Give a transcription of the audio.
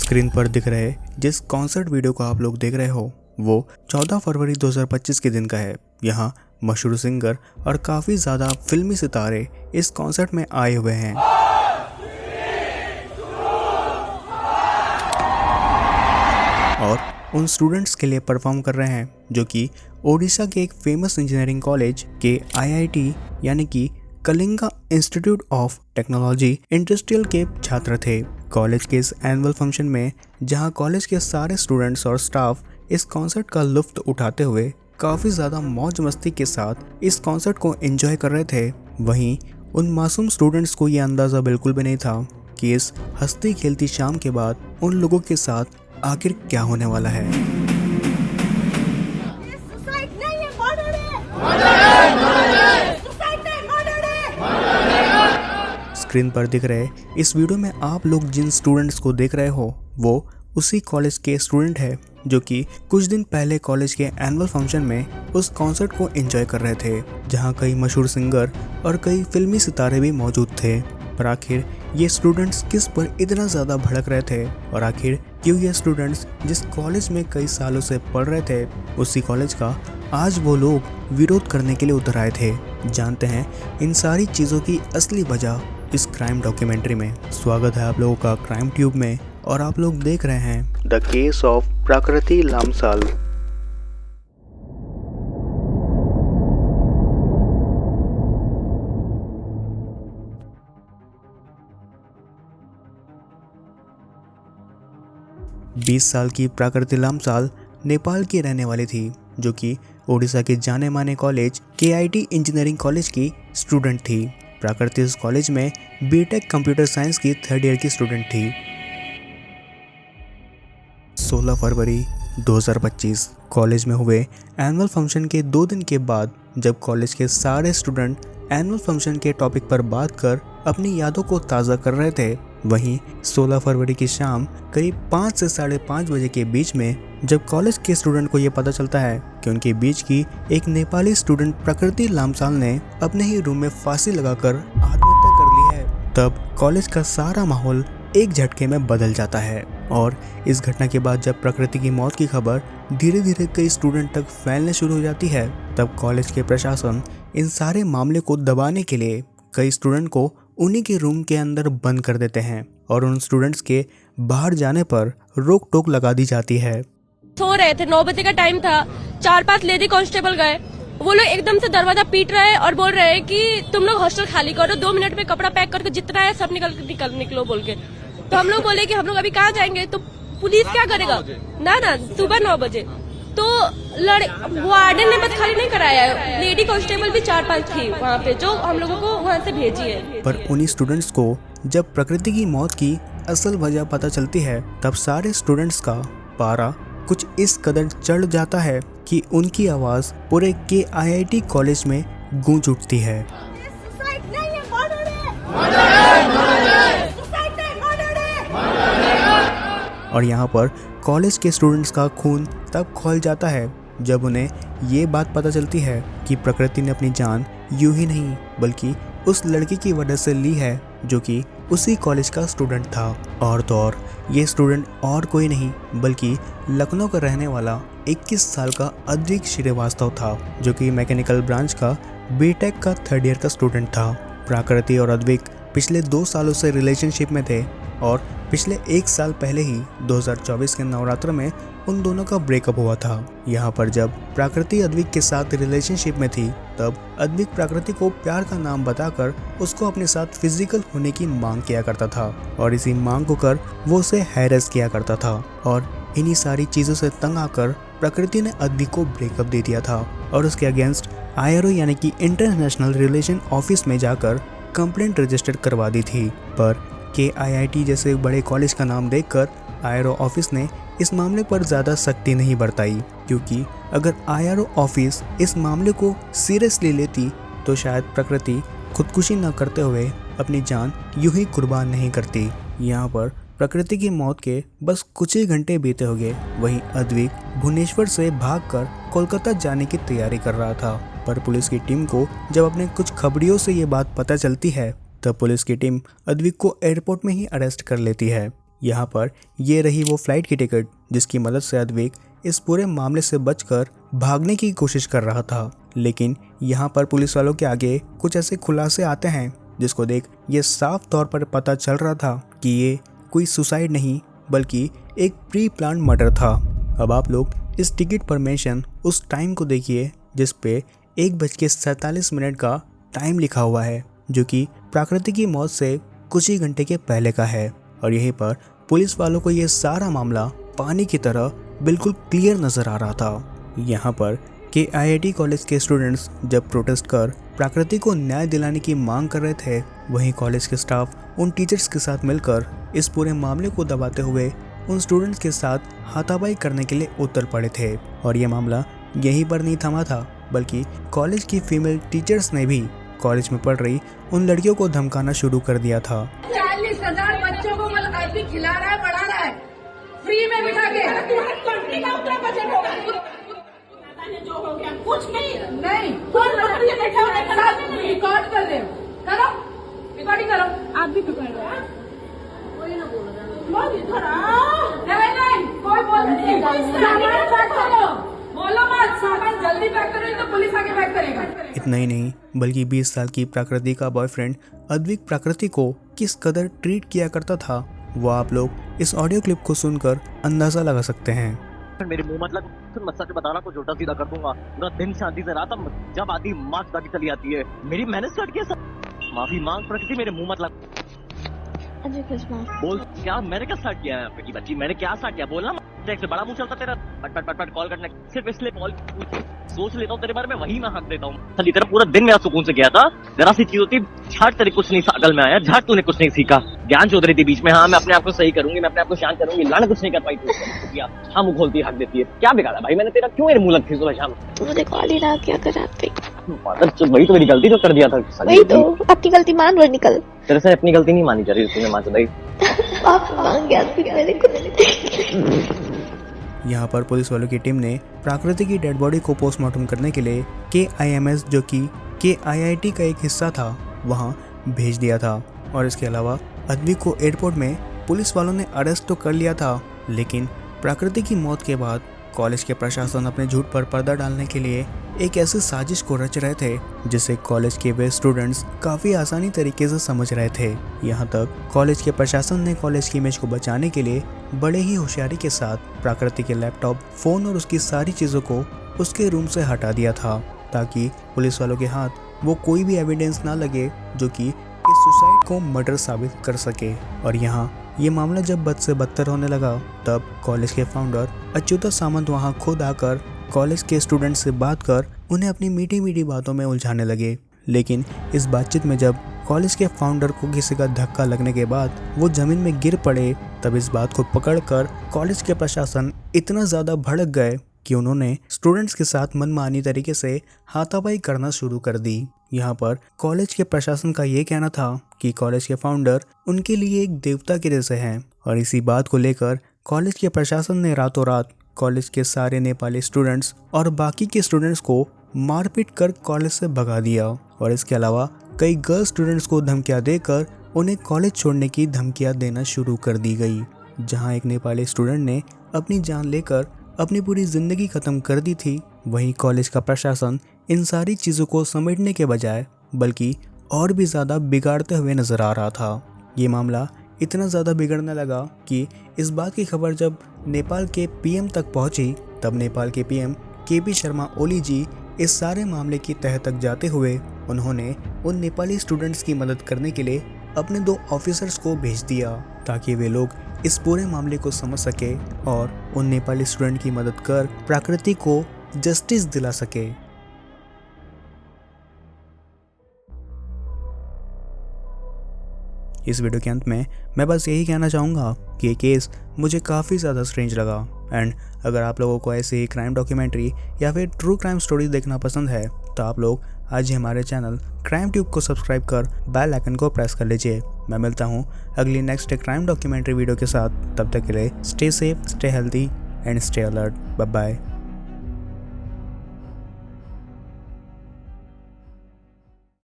Screen पर दिख रहे जिस कॉन्सर्ट वीडियो को आप लोग देख रहे हो वो 14 फरवरी 2025 के दिन का है। यहाँ मशहूर सिंगर और काफ़ी ज़्यादा फिल्मी सितारे इस कॉन्सर्ट में आए हुए हैं। और उन स्टूडेंट्स के लिए परफॉर्म कर रहे हैं जो कि ओडिशा के एक फेमस इंजीनियरिंग कॉलेज के IIT यानी कि Kalinga institute of technology industrial के छात्र थे। कॉलेज के इस एनुअल फंक्शन में जहां कॉलेज के सारे स्टूडेंट्स और स्टाफ इस कॉन्सर्ट का लुत्फ उठाते हुए काफ़ी ज़्यादा मौज मस्ती के साथ इस कॉन्सर्ट को एंजॉय कर रहे थे, वहीं उन मासूम स्टूडेंट्स को ये अंदाज़ा बिल्कुल भी नहीं था कि इस हंसती खेलती शाम के बाद उन लोगों के साथ आखिर क्या होने वाला है। स्क्रीन पर दिख रहे इस वीडियो में आप लोग जिन स्टूडेंट्स को देख रहे हो वो उसी कॉलेज के स्टूडेंट है जो कि कुछ दिन पहले कॉलेज के एनुअल फंक्शन में उस कॉन्सर्ट को एंजॉय कर रहे थे, जहां कई मशहूर सिंगर और कई फिल्मी सितारे भी मौजूद थे। पर आखिर ये स्टूडेंट्स किस पर इतना ज़्यादा भड़क रहे थे और आखिर क्यों ये स्टूडेंट्स जिस कॉलेज में कई सालों से पढ़ रहे थे उसी कॉलेज का आज वो लोग विरोध करने के लिए उतर आए थे। जानते हैं इन सारी चीज़ों की असली वजह इस क्राइम डॉक्यूमेंट्री में। स्वागत है आप लोगों का क्राइम ट्यूब में और आप लोग देख रहे हैं द केस ऑफ प्रकृति लामसाल। बीस साल की प्रकृति लामसाल नेपाल की रहने वाली थी जो कि ओडिशा के जाने माने कॉलेज KIT इंजीनियरिंग कॉलेज की स्टूडेंट थी। प्रकृति इस कॉलेज में BTech कंप्यूटर साइंस की 3rd ईयर की स्टूडेंट थी। 16 फरवरी 2025 कॉलेज में हुए एनुअल फंक्शन के 2 दिन के बाद जब कॉलेज के सारे स्टूडेंट एनुअल फंक्शन के टॉपिक पर बात कर अपनी यादों को ताज़ा कर रहे थे, वहीं 16 फरवरी की शाम करीब 5 से 5:30 बजे के बीच में जब कॉलेज के स्टूडेंट को ये पता चलता है कि उनके बीच की एक नेपाली स्टूडेंट प्रकृति लामसाल ने अपने ही रूम में फांसी लगाकर आत्महत्या कर ली है, तब कॉलेज का सारा माहौल एक झटके में बदल जाता है। और इस घटना के बाद जब प्रकृति की मौत की खबर धीरे धीरे कई स्टूडेंट तक फैलने शुरू हो जाती है, तब कॉलेज के प्रशासन इन सारे मामले को दबाने के लिए कई स्टूडेंट को उन्हीं के रूम के अंदर बंद कर देते हैं और उन स्टूडेंट्स के बाहर जाने पर रोक टोक लगा दी जाती है। सो रहे थे, 9 बजे का टाइम था, 4-5 लेडी कांस्टेबल गए, वो लोग एकदम से दरवाजा पीट रहे हैं और बोल रहे हैं कि तुम लोग हॉस्टल खाली करो, 2 मिनट में कपड़ा पैक करके जितना है सब निकलो बोल के। तो हम लोग बोले कि हम लोग अभी कहाँ जाएंगे, तो पुलिस क्या करेगा ना सुबह 9 बजे। तो वार्डन ने बस खाली नहीं कराया, लेडी कांस्टेबल भी 4-5 थी वहाँ पे जो हम लोगों को वहाँ से भेजी है। पर उन्हीं स्टूडेंट्स को जब प्रकृति की मौत की असल वजह पता चलती है तब सारे स्टूडेंट्स का पारा कुछ इस कदर चढ़ जाता है कि उनकी आवाज़ पूरे KIT कॉलेज में गूंज उठती है। और यहाँ पर कॉलेज के स्टूडेंट्स का खून तब खौल जाता है जब उन्हें ये बात पता चलती है कि प्रकृति ने अपनी जान यूं ही नहीं बल्कि उस लड़की की वजह से ली है जो कि उसी कॉलेज का स्टूडेंट था। और तो और ये स्टूडेंट और कोई नहीं बल्कि लखनऊ का रहने वाला 21 साल का अद्विक श्रीवास्तव था जो कि मैकेनिकल ब्रांच का BTech का 3rd ईयर का स्टूडेंट था। प्रकृति और अद्विक पिछले 2 सालों से रिलेशनशिप में थे और पिछले 1 साल पहले ही 2024 के नवरात्र में उन दोनों का ब्रेकअप हुआ था। यहाँ पर जब प्रकृति अद्विक के साथ रिलेशनशिप में थी तब अद्विक प्रकृति को प्यार का नाम बताकर उसको अपने साथ फिजिकल होने की मांग किया करता था और इसी मांग को कर वो उसे हैरेस किया करता था। और इन्हीं सारी चीज़ों से तंग आकर प्रकृति ने अद्विक को ब्रेकअप दे दिया था और उसके अगेंस्ट IRO यानी कि इंटरनेशनल रिलेशन ऑफिस में जाकर कंप्लेंट रजिस्टर करवा दी थी। पर KIT जैसे बड़े कॉलेज का नाम देखकर IRO ऑफिस ने इस मामले पर ज़्यादा सख्ती नहीं बरताई, क्योंकि अगर IRO ऑफिस इस मामले को सीरियसली लेती तो शायद प्रकृति खुदकुशी न करते हुए अपनी जान यूं ही कुर्बान नहीं करती। यहाँ पर प्रकृति की मौत के बस कुछ ही घंटे बीते हो गए, वहीं अद्विक भुवनेश्वर से भागकर कोलकाता जाने की तैयारी कर रहा था। पर पुलिस की टीम को जब अपने कुछ खबरियों से ये बात पता चलती है तब पुलिस की टीम अद्विक को एयरपोर्ट में ही अरेस्ट कर लेती है। यहाँ पर ये रही वो फ्लाइट की टिकट जिसकी मदद से अद्विक इस पूरे मामले से बचकर भागने की कोशिश कर रहा था। लेकिन यहाँ पर पुलिस वालों के आगे कुछ ऐसे खुलासे आते हैं जिसको देख ये साफ तौर पर पता चल रहा था कि ये कोई सुसाइड नहीं बल्कि एक प्री प्लान मर्डर था। अब आप लोग इस टिकट पर मेंशन उस टाइम को देखिए जिस पे 1:47 का टाइम लिखा हुआ है, जो कि प्रकृति की मौत से कुछ ही घंटे के पहले का है। और यहीं पर पुलिस वालों को ये सारा मामला पानी की तरह बिल्कुल क्लियर नजर आ रहा था। यहाँ पर KIIT कॉलेज के स्टूडेंट्स जब प्रोटेस्ट कर प्रकृति को न्याय दिलाने की मांग कर रहे थे, वहीं कॉलेज के स्टाफ उन टीचर्स के साथ मिलकर इस पूरे मामले को दबाते हुए उन स्टूडेंट्स के साथ हाथापाई करने के लिए उतर पड़े थे। और ये मामला यहीं पर नहीं थमा था, बल्कि कॉलेज की फीमेल टीचर्स ने भी कॉलेज में पढ़ रही उन लड़कियों को धमकाना शुरू कर दिया था। 40,000 बच्चों को अभी खिला रहा है, पढ़ा रहा है, फ्री में बिठा के। कंपनी का उतना बजट होगा जो हो गया, कुछ नहीं रिकॉर्ड कर रहे हो, करो रिकॉर्डिंग करो, आप भी कर रहे हो। नहीं कोई बोलो मत, सामान जल्दी पैक करो तो पुलिस आके पैक करेगा। इतना ही नहीं बल्कि 20 साल की प्रकृति का बॉयफ्रेंड अद्विक प्रकृति को किस कदर ट्रीट किया करता था, वो आप लोग इस ऑडियो क्लिप को सुनकर अंदाजा लगा सकते हैं। मेरे मुंह मतलब मैं सच बता रहा, कुछ उल्टा सीधा कर दूंगा। पूरा दिन शांति से रहा था, जब आती मार्क्स गाड़ी चली आती है, मेरी मैंने स्टार्ट किया सब। माफी मांग प्रकृति, मेरे मुंह मतलब बोल क्या, मैंने क्या स्टार्ट किया है की बच्ची, मैंने क्या स्टार्ट किया बोलना। से बड़ा मुंह चलता तेरा, पट कॉल करने, सिर्फ इसलिए कॉल सोच लेता हूँ तेरे बारे में, वही मैं हक देता हूँ। खाली तेरा पूरा दिन मेरा सुकून से गया था। जरा सी चीज होती झट तेरे कुछ नहीं अकल में आया, झट तूने कुछ नहीं सीखा, ज्ञान चौधरी थी बीच में। हाँ मैं अपने आप को सही करूंगी, मैं अपने आप को शांत करूंगी, लाना कुछ नहीं कर पाई तू। हाँ मुंह खोलती हक देती है, क्या बिगाड़ा भाई मैंने तेरा, क्यों मेरे मुंह लगती सुबह शाम। मुझे कॉल ही ना क्या कराते, वही तो मेरी गलती तो कर दिया था। वही तो अपनी गलती मान और निकल। तेरे से अपनी गलती नहीं मानी जा रही तूने, माँ चुदाई। आप मांग गया मैंने कुछ। यहाँ पर पुलिस वालों की टीम ने प्रकृति की डेड बॉडी को पोस्टमार्टम करने के लिए KIMS, जो कि KIIT का एक हिस्सा था, वहाँ भेज दिया था। और इसके अलावा अद्विक को एयरपोर्ट में पुलिस वालों ने अरेस्ट तो कर लिया था, लेकिन प्रकृति की मौत के बाद कॉलेज के प्रशासन अपने झूठ पर पर्दा डालने के लिए एक ऐसी साजिश को रच रहे थे जिसे कॉलेज के वे स्टूडेंट्स काफ़ी आसानी तरीके से समझ रहे थे। यहाँ तक कॉलेज के प्रशासन ने कॉलेज की इमेज को बचाने के लिए बड़े ही होशियारी के साथ प्रकृति के लैपटॉप, फ़ोन और उसकी सारी चीज़ों को उसके रूम से हटा दिया था, ताकि पुलिस वालों के हाथ वो कोई भी एविडेंस ना लगे जो कि इस सुसाइड को मर्डर साबित कर सके। और यहाँ ये मामला जब बद से बदतर होने लगा, तब कॉलेज के फाउंडर अच्युता सामंत वहाँ खुद आकर कॉलेज के स्टूडेंट्स से बात कर उन्हें अपनी मीठी मीठी बातों में उलझाने लगे। लेकिन इस बातचीत में जब कॉलेज के फाउंडर को किसी का धक्का लगने के बाद वो जमीन में गिर पड़े, तब इस बात को पकड़कर कॉलेज के प्रशासन इतना ज़्यादा भड़क गए कि उन्होंने स्टूडेंट्स के साथ मनमानी तरीके से हाथापाई करना शुरू कर दी। यहाँ पर कॉलेज के प्रशासन का ये कहना था कि कॉलेज के फाउंडर उनके लिए एक देवता के जैसे हैं, और इसी बात को लेकर कॉलेज के प्रशासन ने रातों रात कॉलेज के सारे नेपाली स्टूडेंट्स और बाकी के स्टूडेंट्स को मारपीट कर कॉलेज से भगा दिया। और इसके अलावा कई गर्ल स्टूडेंट्स को धमकियां देकर उन्हें कॉलेज छोड़ने की धमकियां देना शुरू कर दी गई। जहां एक नेपाली स्टूडेंट ने अपनी जान लेकर अपनी पूरी ज़िंदगी ख़त्म कर दी थी, वहीं कॉलेज का प्रशासन इन सारी चीज़ों को समेटने के बजाय बल्कि और भी ज़्यादा बिगाड़ते हुए नज़र आ रहा था। ये मामला इतना ज़्यादा बिगड़ने लगा कि इस बात की खबर जब नेपाल के PM तक पहुंची, तब नेपाल के PM KP शर्मा ओली जी इस सारे मामले की तह तक जाते हुए उन्होंने उन नेपाली स्टूडेंट्स की मदद करने के लिए अपने 2 ऑफिसर्स को भेज दिया, ताकि वे लोग इस पूरे मामले को समझ सके और उन नेपाली स्टूडेंट की मदद कर प्रकृति को जस्टिस दिला सके। इस वीडियो के अंत में मैं बस यही कहना चाहूँगा कि ये केस मुझे काफ़ी ज़्यादा स्ट्रेंज लगा। एंड अगर आप लोगों को ऐसे ही क्राइम डॉक्यूमेंट्री या फिर ट्रू क्राइम स्टोरीज देखना पसंद है, तो आप लोग आज ही हमारे चैनल क्राइम ट्यूब को सब्सक्राइब कर बेल आइकन को प्रेस कर लीजिए। मैं मिलता हूँ अगली नेक्स्ट क्राइम डॉक्यूमेंट्री वीडियो के साथ। तब तक के लिए stay safe, stay healthy and stay alert. Bye bye.